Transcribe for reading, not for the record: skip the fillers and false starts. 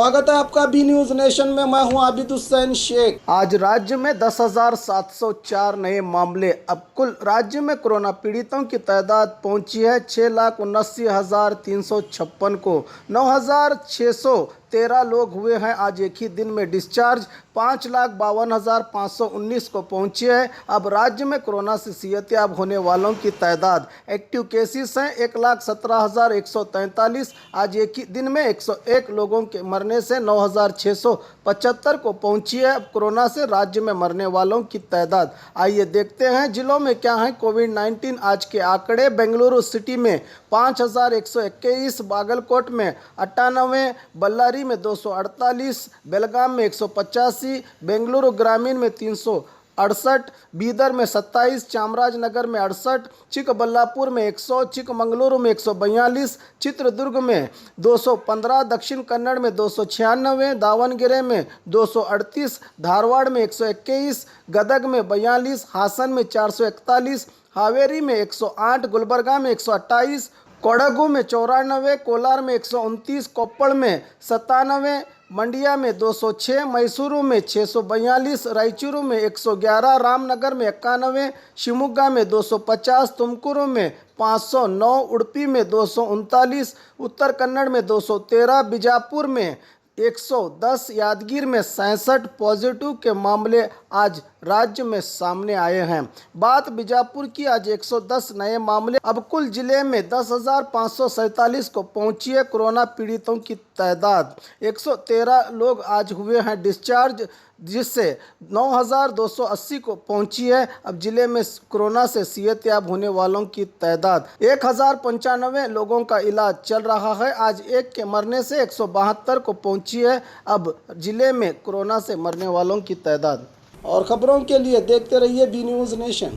स्वागत है आपका बी न्यूज नेशन में। मैं हूं आबिद हुसैन शेख। आज राज्य में 10,704 नए मामले। अब कुल राज्य में कोरोना पीड़ितों की तादाद पहुंची है 6,79,356 को। 9,613 लोग हुए हैं आज एक ही दिन में डिस्चार्ज। 5,52,519 को पहुंची है। अब राज्य में कोरोना से सेहतयाब होने वालों की तादाद, एक्टिव केसेस हैं 1,17,143। आज एक ही दिन में 101 लोगों के मरने से 9,675 को पहुंची है अब कोरोना से राज्य में मरने वालों की तादाद। आइए देखते हैं जिलों में क्या है कोविड-19 आज के आंकड़े। बेंगलुरु सिटी में 5,121, बागलकोट में 98, बल्लारी में 248, बेलगाम में 185, बेंगलुरु ग्रामीण में 368, बीदर में 27, चामराजनगर में 68, चिकबल्लापुर में 100, चिकमंगलुरु में 142, चित्रदुर्ग में 215, दक्षिण कन्नड़ में 296, दावणगेरे में 238, धारवाड़ में 121, गदग में 42, हासन में 441, हावेरी में 108, गुलबर्गा में 128, कोडगु में 94, कोलार में 129, कोप्पड़ में 97, मंडिया में 206, मैसूरू में 642, रायचूरू में 111, रामनगर में 91, शिवमोगा में 250, तुमकुरू में 509, उडुपी में 239, उत्तर कन्नड़ में 213, बीजापुर में 110, यादगीर में 67 पॉजिटिव के मामले आज राज्य में सामने आए हैं। बात बीजापुर की, आज 110 नए मामले। अब कुल जिले में 10,547 को पहुंची है कोरोना पीड़ितों की तादाद। 113 लोग आज हुए हैं डिस्चार्ज, जिससे 9,280 को पहुंची है अब जिले में कोरोना से सेहतयाब होने वालों की तादाद। 1,095 लोगों का इलाज चल रहा है। आज एक के मरने से 172 को पहुंची है अब जिले में कोरोना से मरने वालों की तादाद। और खबरों के लिए देखते रहिए बी न्यूज़ नेशन।